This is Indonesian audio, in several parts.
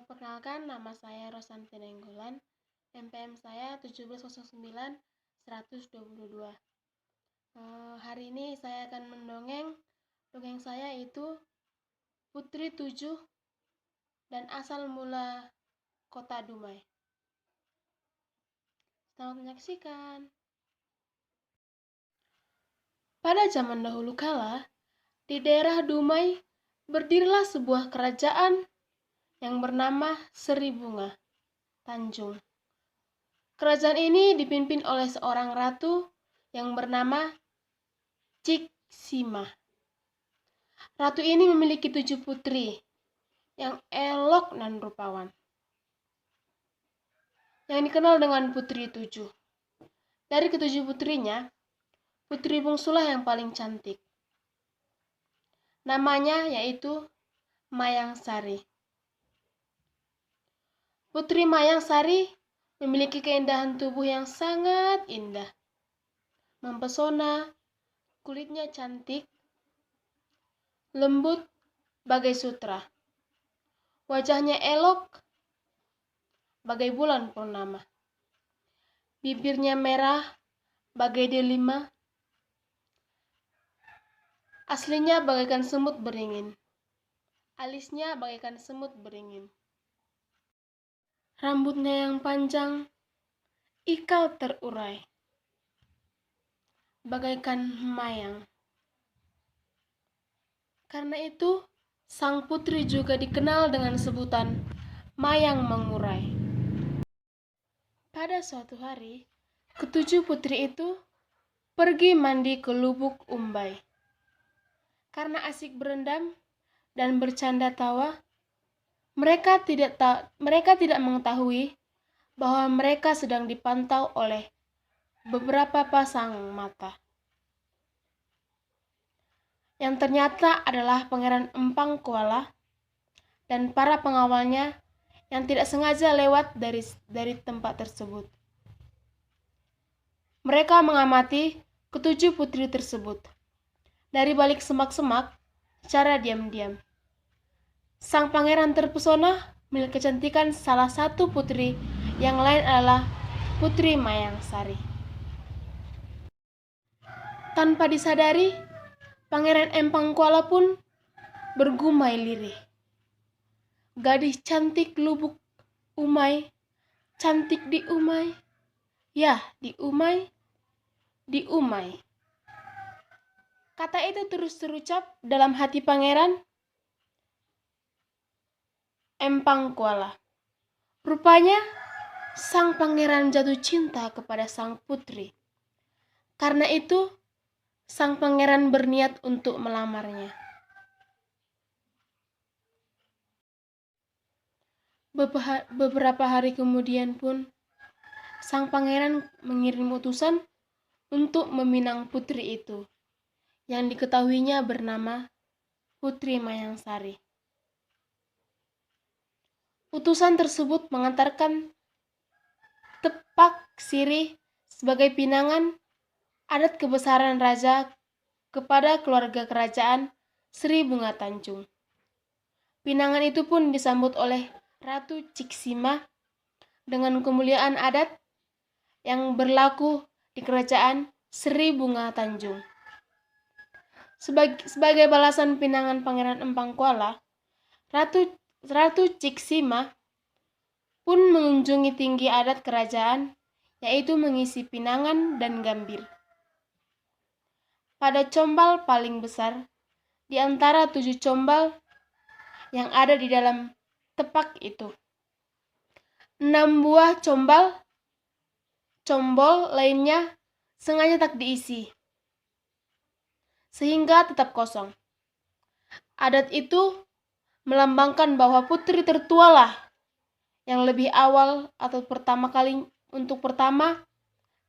Perkenalkan, nama saya Rosanti Nenggolan, NPM saya 1709-122. Hari ini saya akan mendongeng. Dongeng saya itu Putri Tujuh dan Asal Mula Kota Dumai. Selamat menyaksikan. Pada zaman dahulu kala, di daerah Dumai berdirilah sebuah kerajaan yang bernama Seri Bunga Tanjung. Kerajaan ini dipimpin oleh seorang ratu yang bernama Ciksima. Ratu ini memiliki 7 putri yang elok dan rupawan, yang dikenal dengan Putri Tujuh. Dari ketujuh putrinya, putri bungsulah yang paling cantik. Namanya yaitu Mayang Sari. Putri Mayang Sari memiliki keindahan tubuh yang sangat indah, mempesona, kulitnya cantik, lembut bagai sutra. Wajahnya elok bagai bulan purnama. Bibirnya merah bagai delima. Aslinya bagaikan semut beringin. Alisnya bagaikan semut beringin. Rambutnya yang panjang, ikal terurai, bagaikan mayang. Karena itu, sang putri juga dikenal dengan sebutan Mayang Mengurai. Pada suatu hari, ketujuh putri itu pergi mandi ke Lubuk Umbai. Karena asik berendam dan bercanda tawa, mereka tidak mengetahui bahwa mereka sedang dipantau oleh beberapa pasang mata, yang ternyata adalah Pangeran Empang Kuala dan para pengawalnya yang tidak sengaja lewat dari tempat tersebut. Mereka mengamati ketujuh putri tersebut dari balik semak-semak secara diam-diam. Sang pangeran terpesona melihat kecantikan salah satu putri, yang lain adalah Putri Mayang Sari. Tanpa disadari, Pangeran Empang Kuala pun bergumai lirih. Gadis cantik Lubuk Umai, cantik di Umai, ya di Umai, di Umai. Kata itu terus terucap dalam hati Pangeran Empang Kuala. Rupanya sang pangeran jatuh cinta kepada sang putri. Karena itu, sang pangeran berniat untuk melamarnya. Beberapa hari kemudian pun, sang pangeran mengirim utusan untuk meminang putri itu, yang diketahuinya bernama Putri Mayang Sari. Utusan tersebut mengantarkan tepak sirih sebagai pinangan adat kebesaran raja kepada keluarga kerajaan Seri Bunga Tanjung. Pinangan itu pun disambut oleh Ratu Ciksima dengan kemuliaan adat yang berlaku di kerajaan Seri Bunga Tanjung. Sebagai balasan pinangan Pangeran Empang Kuala, Ratu Ciksima pun mengunjungi tinggi adat kerajaan, yaitu mengisi pinangan dan gambir pada combal paling besar di antara 7 combal yang ada di dalam tepak itu. 6 buah combol lainnya sengaja tak diisi, sehingga tetap kosong. Adat itu melambangkan bahwa putri tertualah yang lebih awal atau pertama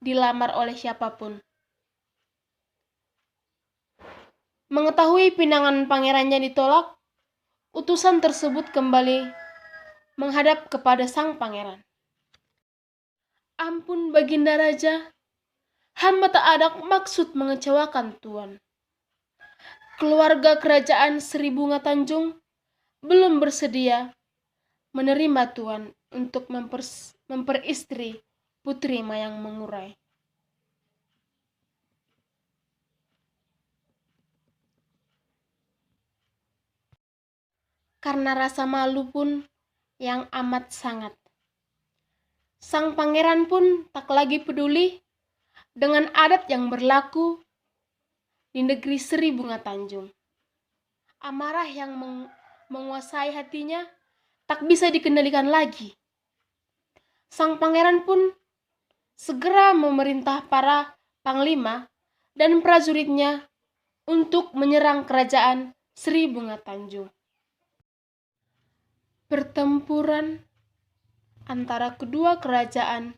dilamar oleh siapapun. Mengetahui pinangan pangerannya ditolak, utusan tersebut kembali menghadap kepada sang pangeran. Ampun Baginda Raja, hamba tak ada maksud mengecewakan Tuan. Keluarga kerajaan Seri Bunga Tanjung belum bersedia menerima tuan untuk memperistri Putri Mayang Mengurai. Karena rasa malu pun yang amat sangat, sang pangeran pun tak lagi peduli dengan adat yang berlaku di negeri Seri Bunga Tanjung. Amarah yang menguasai hatinya tak bisa dikendalikan lagi. Sang pangeran pun segera memerintah para panglima dan prajuritnya untuk menyerang kerajaan Seri Bunga Tanjung. Pertempuran antara kedua kerajaan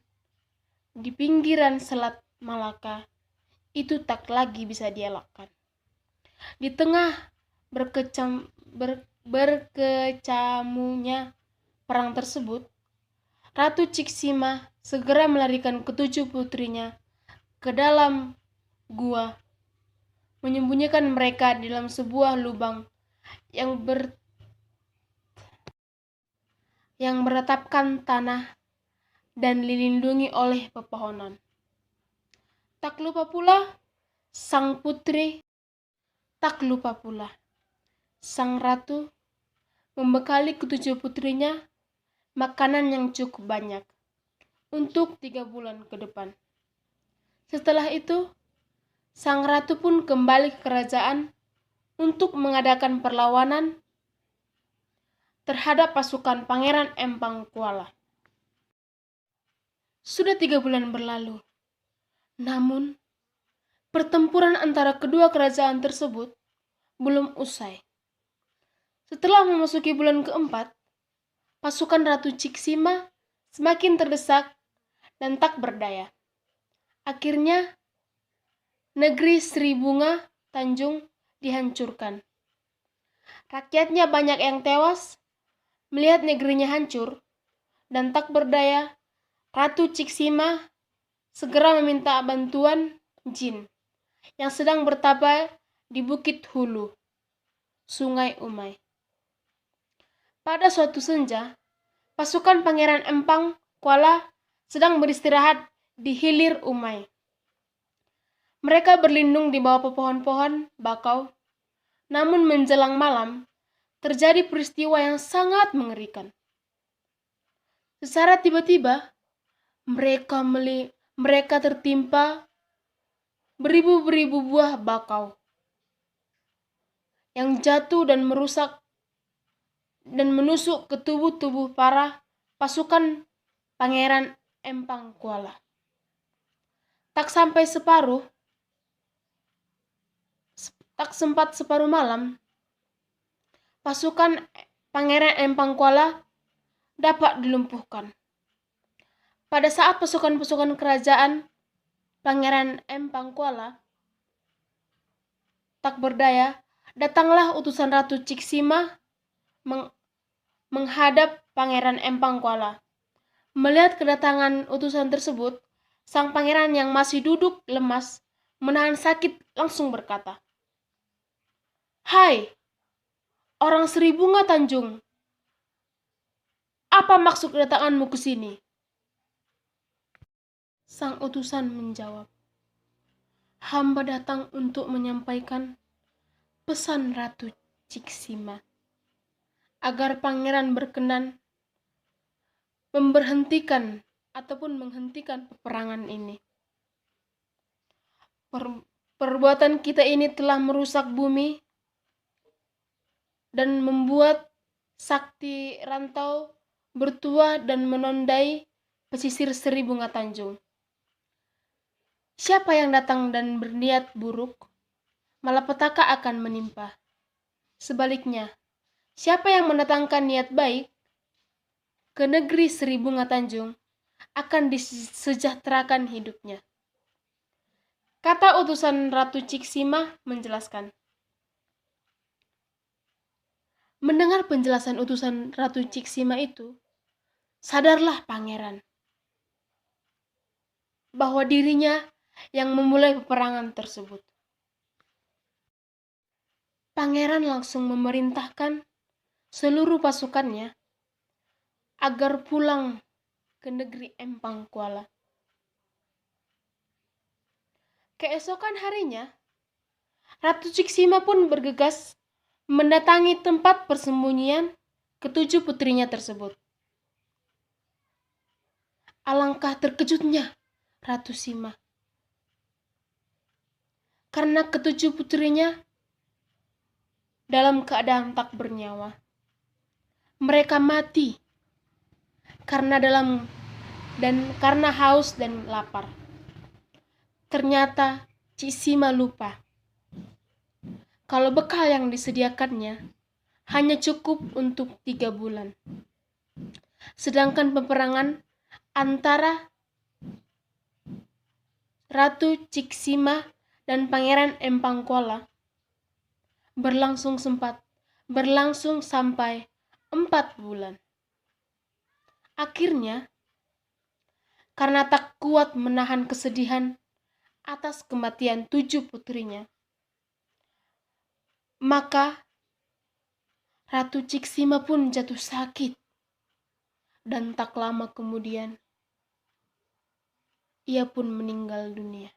di pinggiran Selat Malaka itu tak lagi bisa dielakkan. Di tengah berkecamuknya perang tersebut, Ratu Ciksima segera melarikan ketujuh putrinya ke dalam gua, menyembunyikan mereka di dalam sebuah lubang yang beratapkan tanah dan dilindungi oleh pepohonan. Tak lupa pula sang ratu membekali ketujuh putrinya makanan yang cukup banyak untuk 3 bulan ke depan. Setelah itu, sang ratu pun kembali ke kerajaan untuk mengadakan perlawanan terhadap pasukan Pangeran Empang Kuala. Sudah 3 bulan berlalu, namun pertempuran antara kedua kerajaan tersebut belum usai. Setelah memasuki bulan keempat, pasukan Ratu Ciksima semakin terdesak dan tak berdaya. Akhirnya, negeri Seri Bunga Tanjung dihancurkan. Rakyatnya banyak yang tewas melihat negerinya hancur dan tak berdaya. Ratu Ciksima segera meminta bantuan jin yang sedang bertapa di Bukit Hulu, Sungai Umai. Pada suatu senja, pasukan Pangeran Empang Kuala sedang beristirahat di hilir Umai. Mereka berlindung di bawah pohon-pohon bakau, namun menjelang malam terjadi peristiwa yang sangat mengerikan. Secara tiba-tiba, mereka tertimpa beribu-beribu buah bakau yang jatuh dan merusak dan menusuk ke tubuh-tubuh para pasukan Pangeran Empang Kuala. Tak sempat separuh malam, pasukan Pangeran Empang Kuala dapat dilumpuhkan. Pada saat pasukan-pasukan kerajaan Pangeran Empang Kuala tak berdaya, datanglah utusan Ratu Ciksima menghadap Pangeran Empang Kuala. Melihat kedatangan utusan tersebut, sang pangeran yang masih duduk lemas menahan sakit langsung berkata, "Hai, orang Seri Bunga Tanjung, apa maksud kedatanganmu ke sini?" Sang utusan menjawab, "Hamba datang untuk menyampaikan pesan Ratu Ciksima agar pangeran berkenan menghentikan peperangan ini. Perbuatan kita ini telah merusak bumi dan membuat sakti rantau bertuah dan menodai pesisir Seri Bunga Tanjung. Siapa yang datang dan berniat buruk, malapetaka akan menimpa. Sebaliknya, siapa yang mendatangkan niat baik ke negeri Seri Bunga Tanjung akan disejahterakan hidupnya." Kata utusan Ratu Ciksima menjelaskan. Mendengar penjelasan utusan Ratu Ciksima itu, sadarlah pangeran bahwa dirinya yang memulai peperangan tersebut. Pangeran langsung memerintahkan seluruh pasukannya agar pulang ke negeri Empang Kuala. Keesokan harinya, Ratu Ciksima pun bergegas mendatangi tempat persembunyian ketujuh putrinya tersebut. Alangkah terkejutnya Ratu Sima, karena ketujuh putrinya dalam keadaan tak bernyawa. Mereka mati karena haus dan lapar. Ternyata Cik Sima lupa kalau bekal yang disediakannya hanya cukup untuk 3 bulan. Sedangkan peperangan antara Ratu Ciksima dan Pangeran Empang Kuala berlangsung sampai 4 bulan. Akhirnya, karena tak kuat menahan kesedihan atas kematian 7 putrinya, maka Ratu Ciksima pun jatuh sakit, dan tak lama kemudian ia pun meninggal dunia.